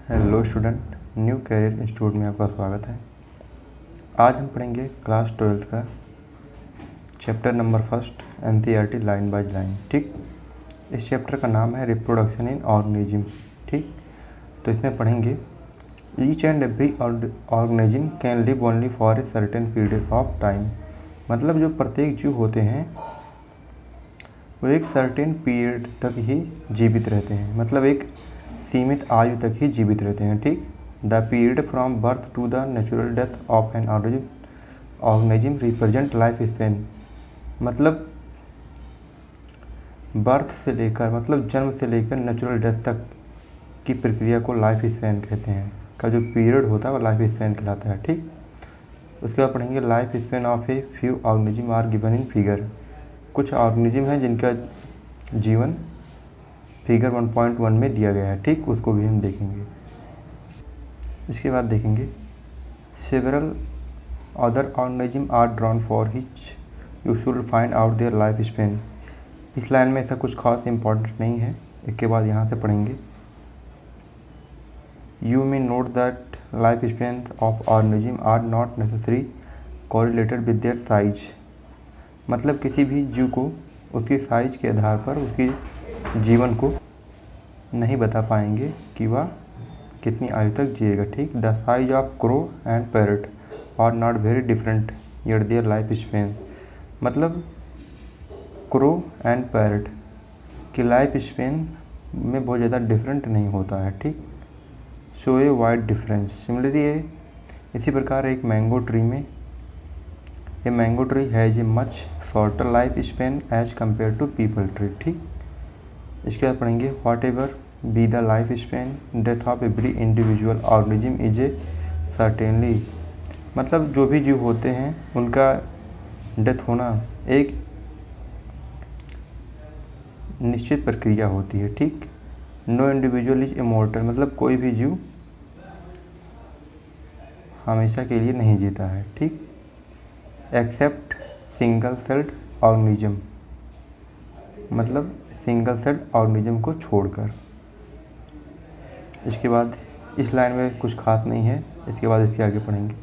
Hello student, new career institute में आपका स्वागत है। आज हम पढ़ेंगे क्लास 12 का chapter number first NCERT line by line. ठीक, इस चैप्टर का नाम है रिप्रोडक्शन इन ऑर्गेनिज्म। ठीक, तो इसमें पढ़ेंगे each and every organism can live only for a certain period of time. मतलब जो प्रत्येक जीव होते हैं वो एक सर्टेन पीरियड तक ही जीवित रहते हैं, मतलब एक सीमित आयु तक ही जीवित रहते हैं। ठीक, the period from birth to the natural death of an organism represent life span. मतलब बर्थ से लेकर, मतलब जन्म से लेकर नेचुरल डेथ तक की प्रक्रिया को लाइफ स्पेन कहते हैं। का जो पीरियड होता है वो लाइफ स्पेन कहलाता है। ठीक, उसके बाद पढ़ेंगे life span of a few organism are given in figure. कुछ ऑर्गेनिज्म हैं जिनका जीवन फिगर 1.1 में दिया गया है। ठीक, उसको भी हम देखेंगे। इसके बाद देखेंगे several other organism are drawn for which you should find out their life span. इस लाइन में ऐसा कुछ खास इंपॉर्टेंट नहीं है। इसके बाद यहाँ से पढ़ेंगे you may note that life span of organism are not necessary correlated with their size. मतलब किसी भी जीव को उसकी साइज के आधार पर उसकी जीवन को नहीं बता पाएंगे कि वह कितनी आयु तक जिएगा। ठीक, the size of crow and parrot are not very different yet their life span. मतलब क्रो एंड पैरट की लाइफ स्पेन में बहुत ज़्यादा डिफरेंट नहीं होता है। ठीक, so a wide difference. Similarly इसी प्रकार एक मैंगो ट्री में a mango tree has a much shorter life span as compare to peepal tree. ठीक, इसके बाद पढ़ेंगे whatever be the life span death of every individual organism is a certainly. मतलब जो भी जीव होते हैं उनका डेथ होना एक निश्चित प्रक्रिया होती है। ठीक, नो इंडिविजुअल इज इमॉर्टल। मतलब कोई भी जीव हमेशा के लिए नहीं जीता है। ठीक, एक्सेप्ट सिंगल सेल्ड ऑर्गेनिज्म। मतलब सिंगल सेल्ड ऑर्गेनिज्म को छोड़कर। इसके बाद इस लाइन में कुछ खास नहीं है। इसके बाद इसके आगे पढ़ेंगे।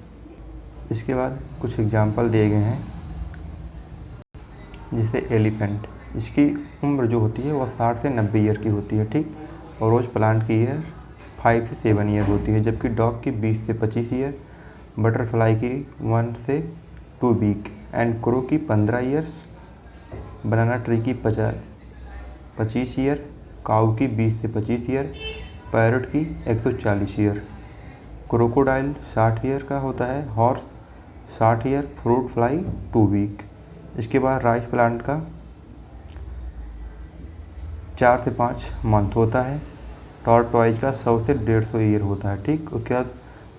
इसके बाद कुछ एग्जाम्पल दिए गए हैं, जैसे एलिफेंट। इसकी उम्र जो होती है वह 60 से 90 ईयर की होती है। ठीक, और रोज प्लांट की ईयर 5 से 7 ईयर होती है, जबकि डॉग की 20 से 25 ईयर, बटरफ्लाई की 1 से 2 वीक एंड क्रो की 15 ईयर्स, बनाना ट्री की 25 ईयर, काऊ की 20 से 25 ईयर, पैरट की 140 ईयर, क्रोकोडाइल 60 ईयर का होता है, horse 60 year, fruit fly 2 week. इसके बाद राइस प्लांट का 4 से 5 मंथ होता है, टॉर्टवाइज का 100 से 150 ईयर होता है। ठीक, उसके बाद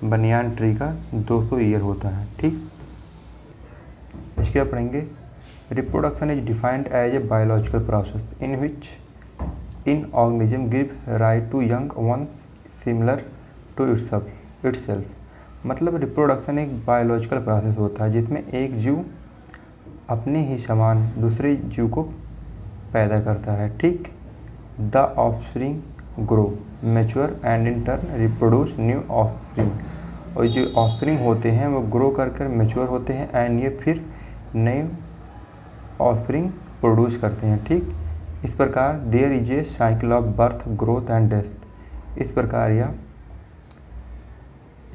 बनियान ट्री का 200 ईयर होता है। ठीक, इसके बाद पढ़ेंगे reproduction is defined as a biological process in which in organism give rise to young ones similar to itself. मतलब रिप्रोडक्शन एक बायोलॉजिकल प्रोसेस होता है जिसमें एक जीव अपने ही समान दूसरे जीव को पैदा करता है। ठीक, the offspring grow mature and in turn reproduce new offspring. और जो ऑफस्प्रिंग होते हैं वो ग्रो कर मैच्योर होते हैं एंड ये फिर नए ऑफस्प्रिंग प्रोड्यूस करते हैं। ठीक, इस प्रकार there is a cycle of birth growth and death. इस प्रकार यह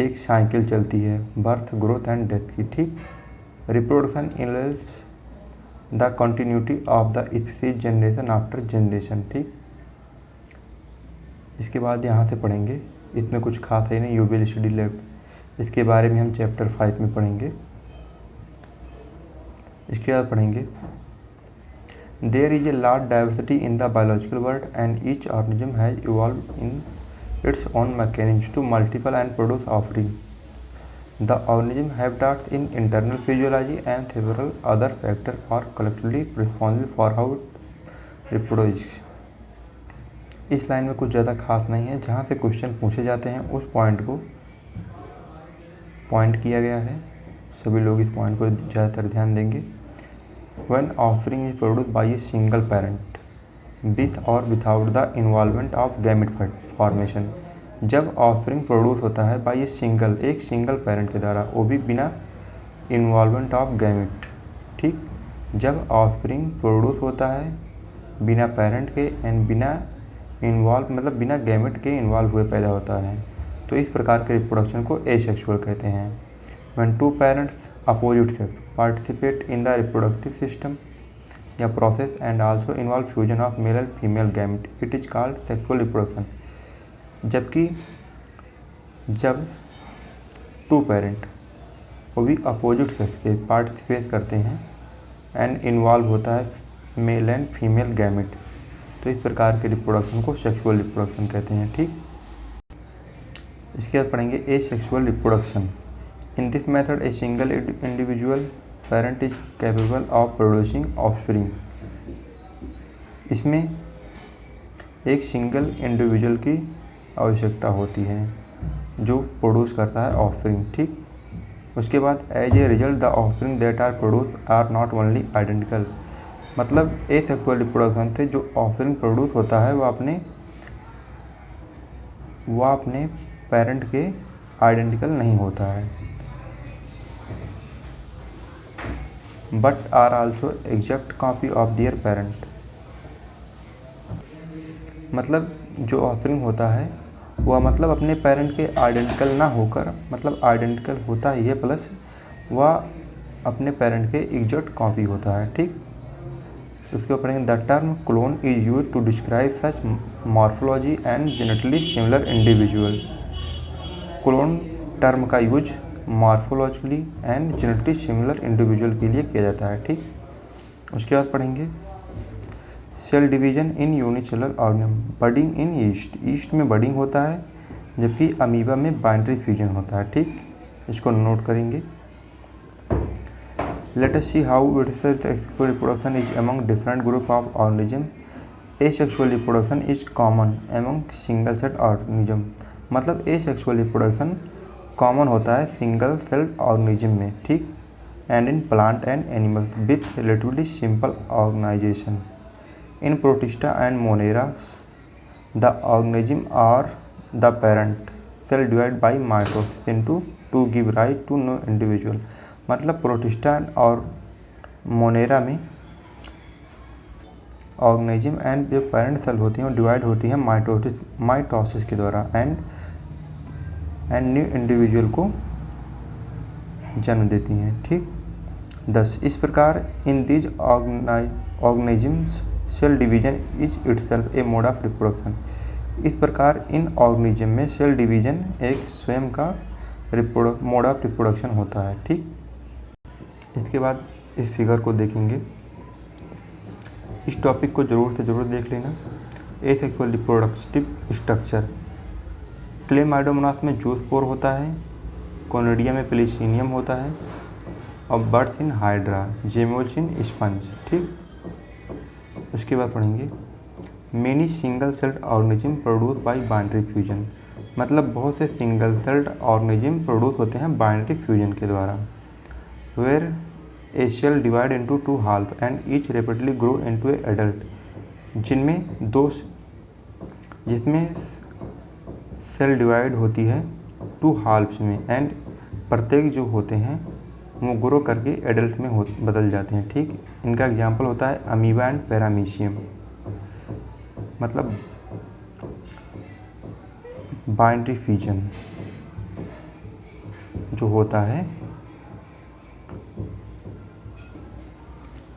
एक साइकिल चलती है बर्थ ग्रोथ एंड डेथ की। ठीक, reproduction inhales the continuity of the species generation after generation. ठीक, इसके बाद यहाँ से पढ़ेंगे, इसमें कुछ खास है नहीं, यू विल स्टडी लैब। इसके बारे में हम चैप्टर 5 में पढ़ेंगे। इसके बाद पढ़ेंगे there is a large diversity in the biological world and each organism has evolve in its own mechanism to multiple and produce offering. The organism have dots in internal physiology and several other factor are collectively responsible for how it reproduce. इस line में कुछ ज़्यादा खास नहीं है। जहाँ से question पूछे जाते हैं उस पॉइंट को पॉइंट किया गया है। सभी लोग इस पॉइंट को ज़्यादातर ध्यान देंगे। When offspring is produced by a single parent with or without the involvement of gamete formation, जब ऑफस्प्रिंग प्रोड्यूस होता है बाय एक सिंगल पेरेंट के द्वारा, वो भी बिना इन्वॉल्वमेंट ऑफ गैमेट। ठीक, जब ऑफस्प्रिंग प्रोड्यूस होता है बिना पेरेंट के एंड बिना इन्वॉल्व मतलब बिना गैमेट के इन्वॉल्व हुए पैदा होता है, तो इस प्रकार के रिप्रोडक्शन को एसेक्सुअल कहते हैं। When two parents opposite sex participate in the reproductive system या process and also involve fusion of male and female gamete, it is called sexual reproduction. जबकि जब टू पेरेंट वो भी अपोजिट सेक्स के participate करते हैं एंड इन्वॉल्व होता है मेल एंड फीमेल गैमेट, तो इस प्रकार के रिप्रोडक्शन को सेक्सुअल रिप्रोडक्शन कहते हैं। ठीक, इसके बाद पढ़ेंगे asexual reproduction. In this method a single individual parent is capable of producing offspring. इसमें एक सिंगल इंडिविजुअल की आवश्यकता होती है जो प्रोड्यूस करता है ऑफस्प्रिंग। ठीक, उसके बाद as a result the offspring that are produce are not only identical, मतलब एसेक्सुअल रिप्रोडक्शन से जो ऑफस्प्रिंग प्रोड्यूस होता है वो अपने पेरेंट के आइडेंटिकल नहीं होता है, but are also exact copy of their parent. मतलब जो ऑफस्प्रिंग होता है वह मतलब अपने पेरेंट के आइडेंटिकल ना होकर, मतलब आइडेंटिकल होता ही है प्लस वह अपने पेरेंट के एग्जैक्ट कॉपी होता है। ठीक, उसके ऊपर the term clone is use to describe such morphology and genetically similar individual. Clone term का use morphologically and genetically similar individual के लिए किया जाता है। ठीक, उसके बाद पढ़ेंगे cell division in unicellular organism, budding in yeast में बडिंग होता है जबकि अमीबा में बाइनरी फ्यूजन होता है। ठीक, इसको नोट करेंगे। Let us see how asexual reproduction is among different group of organism. Asexual reproduction is common among single celled organism, मतलब asexual reproduction कॉमन होता है सिंगल सेल्ड ऑर्गेनिज्म में। ठीक, and in plant and animals with relatively simple organisation. In Protista and Monera the organism are the parent cell divide by mitosis into two give rise to new individual, मतलब Protista और Monera में organism and जो parent cell होती हैं वो divide होती हैं mitosis के द्वारा एंड न्यू इंडिविजुअल को जन्म देती हैं। ठीक, 10 इस प्रकार in these organisms cell division is itself a mode of reproduction. इस प्रकार इन ऑर्गेनिज्म में सेल डिवीजन एक स्वयं का मोड ऑफ रिप्रोडक्शन होता है। ठीक, इसके बाद इस फिगर को देखेंगे। इस टॉपिक को ज़रूर से ज़रूर देख लेना। एसेक्सुअल रिप्रोडक्टिव स्ट्रक्चर, क्लेमाइडोमोनास में जूस्पोर होता है, कोनिडिया में पेलिसिनियम होता है और buds in hydra, gemmules in sponge. ठीक, उसके बाद पढ़ेंगे many single celled organism produce by binary fusion, मतलब बहुत से सिंगल सेल्ड ऑर्गेनिज्म प्रोड्यूस होते हैं बाइनरी फ्यूजन के द्वारा। Where a cell divide into two half and each rapidly grow into a adult, जिसमें सेल डिवाइड होती है टू हाल्फ्स में एंड प्रत्येक जो होते हैं वो ग्रो करके एडल्ट में बदल जाते हैं। ठीक, इनका एग्जांपल होता है अमीबा एंड पैरामीशियम। मतलब बाइनरी फ्यूजन जो होता है,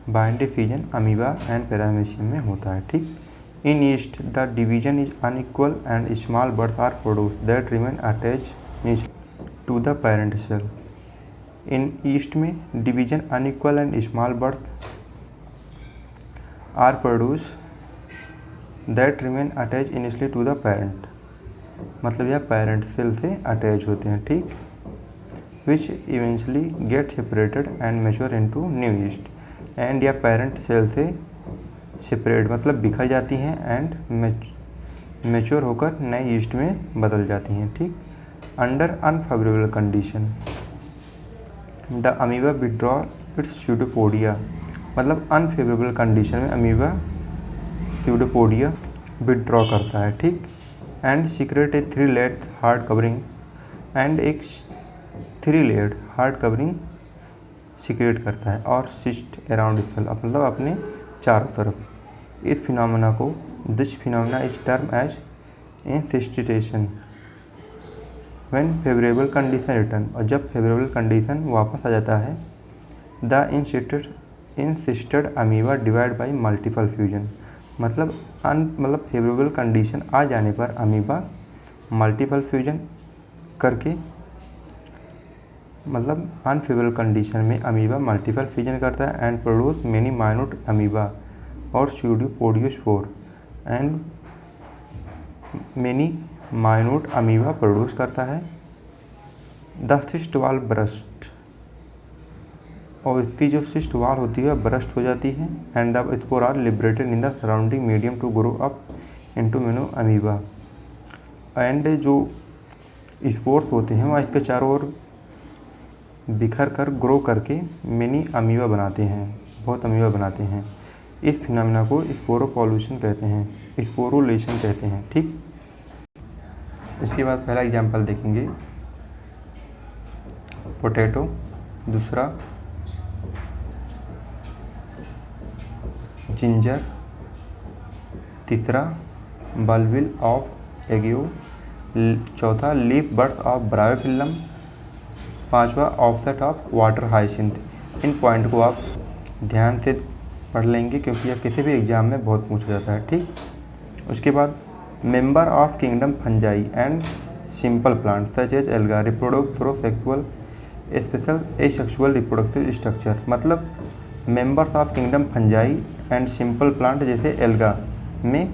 binary fusion amoeba and paramecium में होता है। ठीक, in yeast the division is unequal and small buds are produce that remain attached to the parent cell. In yeast में division unequal and small buds are produce that remain attach initially to the parent, मतलब यह parent cell से attach होते हैं। ठीक, which eventually get separated and mature into new east, and या parent cell से separate मतलब बिखर जाती हैं एंड मैच्योर होकर नए ईस्ट में बदल जाती हैं। ठीक, under unfavourable condition the amoeba withdraw it's pseudopodia, मतलब अनफेवरेबल कंडीशन में अमीबा स्यूडोपोडिया विड्रॉ करता है। ठीक, and secret A 3 layer hard covering, and एक 3 लेयर्ड हार्ड कवरिंग सीक्रेट करता है और सिस्ट अराउंड इटसेल्फ, मतलब अपने चारों तरफ। इस फिनोमेना को this phenomena is term as encystation when favourable condition return, और जब फेवरेबल कंडीशन वापस आ जाता है the encysted amoeba divide by multiple fusion, मतलब फेवरेबल कंडीशन आ जाने पर अमीबा मल्टीपल फ्यूजन करके, मतलब अनफेवरेबल कंडीशन में अमीबा मल्टीपल फ्यूजन करता है and produce many minute amoeba और pseudopodiospore and many minute amoeba produce करता है। द सिस्ट वाल ब्रस्ट, और इसकी जो सिस्ट वाल होती है ब्रस्ट हो जाती है and the spore are liberated in the surrounding medium to grow up into many amoeba, and जो स्पोर्स होते हैं वह इसके चारों ओर बिखर कर ग्रो करके मिनी अमीबा बनाते हैं, बहुत अमीबा बनाते हैं। इस फिनोमेना को स्पोरोपॉल्यूशन कहते हैं, स्पोरुलेशन कहते हैं। ठीक, इसके बाद पहला एग्जाम्पल देखेंगे पोटैटो, दूसरा जिंजर, तीसरा बल्बिल ऑफ एगियो, चौथा लीफ बर्ड्स ऑफ ब्रायोफिल्लम, पांचवा offset of water hyacinth. In point को आप ध्यान से पढ़ लेंगे क्योंकि यह किसी भी एग्जाम में बहुत पूछा जाता है। ठीक, उसके बाद member of kingdom fungi and simple plant such as algae reproduce through sexual special asexual reproductive structure, मतलब members of kingdom fungi and simple plant जैसे एल्गा में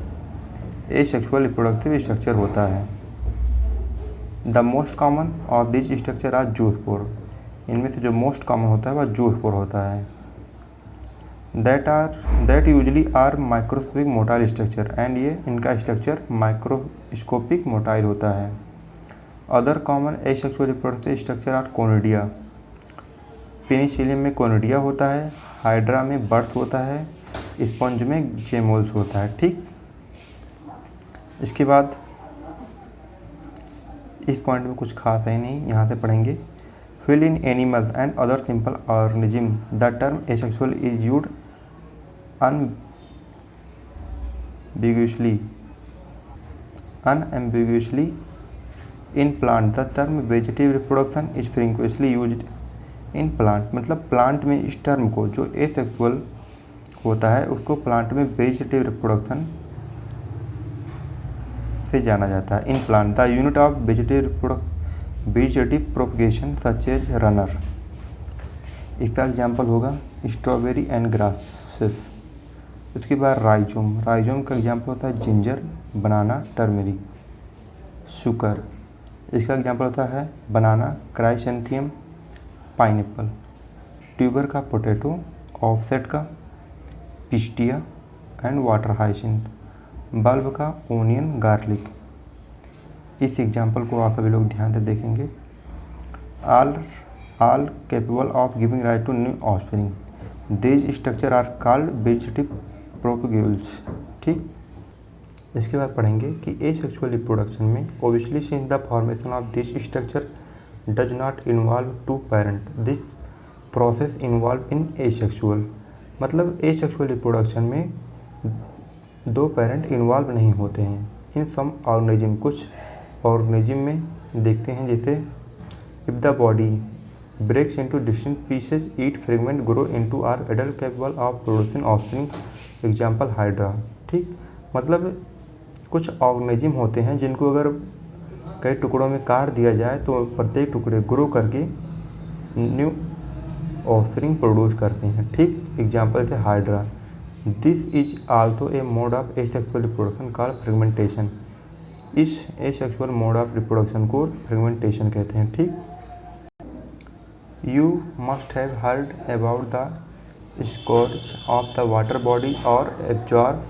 एसेक्सुअल रिप्रोडक्टिव स्ट्रक्चर होता है। The most common of this structure are zoospore, इनमें से जो most common होता है वह जूस्पोर होता है। That usually are microscopic motile structure, and ये इनका स्ट्रक्चर माइक्रोस्कोपिक मोटाइल होता है। Other common asexual reproductive structure are conidia, Penicillium में कोनिडिया होता है, हाइड्रा में बर्थ होता है, स्पंज में जेमोल्स होता है। ठीक, इसके बाद इस पॉइंट में कुछ खास है नहीं, यहाँ से पढ़ेंगे। While in animals and other simple organisms, the term asexual is used unambiguously. In plant, the term vegetative reproduction is frequently used in plant, मतलब प्लांट में इस टर्म को जो एसेक्सुअल होता है उसको प्लांट में वेजिटेटिव रिप्रोडक्शन से जाना जाता है। In plant the unit of vegetative propagation such as runner, इसका एग्जाम्पल होगा स्ट्रॉबेरी एंड ग्रासेस। उसके बाद राइजोम, राइजोम का एग्जाम्पल होता है जिंजर, बनाना, टर्मेरिक, शुगर। इसका एग्जाम्पल होता है बनाना, क्राइसेंथियम, पाइनएप्पल। ट्यूबर का पोटैटो, ऑफसेट का Pistia and water hyacinth. Bulb का ओनियन, गार्लिक। इस एग्जाम्पल को आप सभी लोग ध्यान से देखेंगे। all capable of giving rise to new offspring, these structure are called vegetative propagules। ठीक, इसके बाद पढ़ेंगे कि asexual reproduction में obviously since the formation of this structure does not involve two parent, this process involved in asexual, मतलब asexual reproduction में दो parent involve नहीं होते हैं। इन सम ऑर्गेनिज्म, कुछ ऑर्गेनिज्म में देखते हैं जैसे if the body breaks into distinct pieces, each fragment, grow into are adult capable of producing offspring, example Hydra. ठीक, मतलब कुछ ऑर्गेनिज्म होते हैं जिनको अगर कई टुकड़ों में काट दिया जाए तो प्रत्येक टुकड़े ग्रो करके न्यू ऑफस्प्रिंग प्रोड्यूस करते हैं। ठीक, एग्जांपल है hydra. This is also a mode of asexual reproduction called fragmentation, इस एसेक्सुअल मोड ऑफ रिप्रोडक्शन को फ्रेगमेंटेशन कहते हैं। ठीक, you must have heard about the scourge of the water body और absorb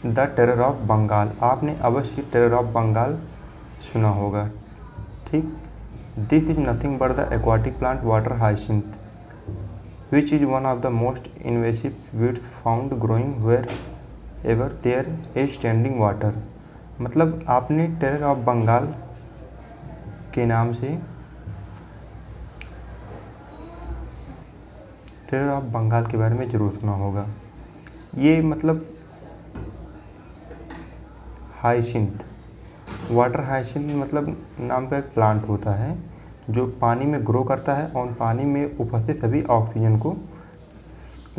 the terror of Bengal, आपने अवश्य terror of Bengal सुना होगा। ठीक, this is nothing but the aquatic plant water hyacinth which is one of the most invasive weeds found growing wherever there is standing water। मतलब आपने terror of Bengal के नाम से टेरर ऑफ बंगाल के बारे में ज़रूर सुना होगा। ये मतलब हाइसिंथ, वाटर हाइसिंथ मतलब नाम का एक प्लांट होता है जो पानी में ग्रो करता है और पानी में उपस्थित सभी ऑक्सीजन को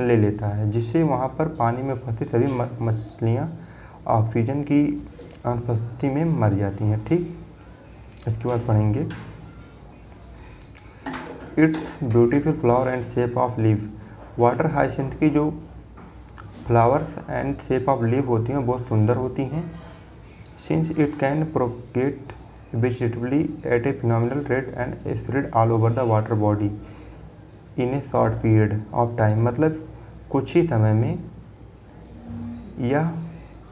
ले लेता है, जिससे वहाँ पर पानी में उपस्थित सभी मछलियाँ ऑक्सीजन की अनुपस्थिति में मर जाती हैं। ठीक, इसके बाद पढ़ेंगे its beautiful flower and shape of leave. Water hyacinth की जो flowers and shape of leave होती हैं बहुत सुंदर होती हैं। Since it can propagate vegetatively at a phenomenal rate and spread all over the water body in a short period of time, मतलब कुछ ही समय में यह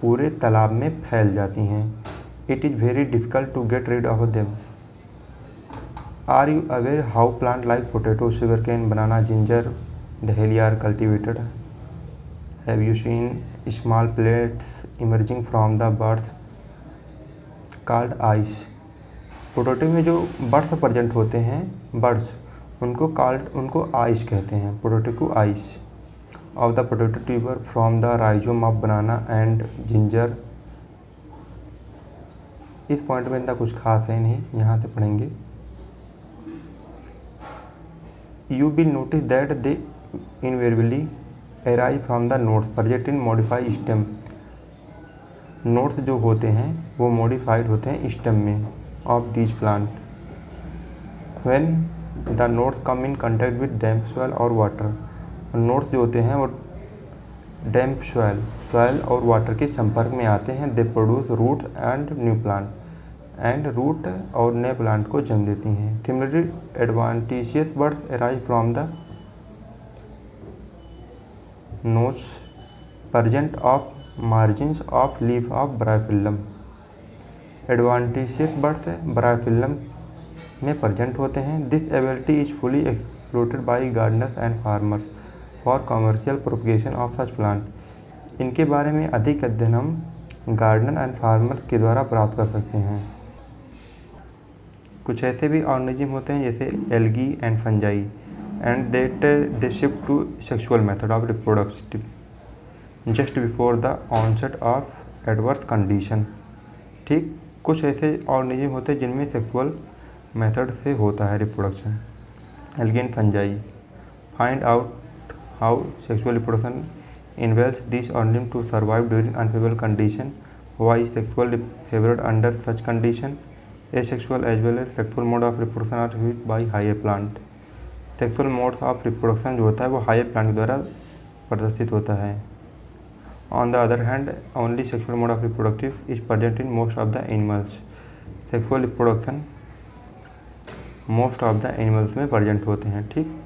पूरे तालाब में फैल जाती हैं। It is very difficult to get rid of them. Are you aware how plant like potato, sugar cane, banana, ginger, dahlia are cultivated? Have you seen small plants emerging from the buds called eyes? Potato में जो birds present होते हैं, birds, उनको ice कहते हैं। Potato को ice of the potato tuber from the rhizome of banana and ginger. इस point में इतना कुछ खास है नहीं, यहाँ से पढ़ेंगे। You will notice that they invariably arise from the nodes present in modified stem। Nodes जो होते हैं वो मॉडिफाइड होते हैं स्टेम में of this plant. When the nodes come in contact with damp soil और वाटर। नोड्स जो होते हैं वो डैम्प सॉइल और वाटर के संपर्क में आते हैं। They produce root and new plant and root और नए प्लांट को जन्म देती हैं। Similarly adventitious buds arise from the nodes present of margins of leaf of bryophyllum. Adventitious buds bryophyllum में प्रेजेंट होते हैं। This ability is fully exploited by gardeners and farmers for commercial propagation of such plant. इनके बारे में अधिक अध्ययन हम gardener and farmer के द्वारा प्राप्त कर सकते हैं। कुछ ऐसे भी ऑर्गेनिज्म होते हैं जैसे algae and fungi and that they shift to sexual method of reproduction just before the onset of adverse condition. ठीक, कुछ ऐसे ऑर्गेनिज्म होते हैं जिनमें सेक्सुअल मेथड से होता है reproduction. Algae and fungi find out how sexual reproduction involves this organism to survive during unfavourable condition. Why sexual favourite under such condition? Asexual as well as sexual mode of reproduction are used by higher plant। Sexual modes of reproduction जो होता है वो higher plant के द्वारा प्रदर्शित होता है। On the other hand only sexual mode of reproductive is present in most of the animals. Sexual reproduction most of the animals में प्रेजेंट होते हैं। ठीक।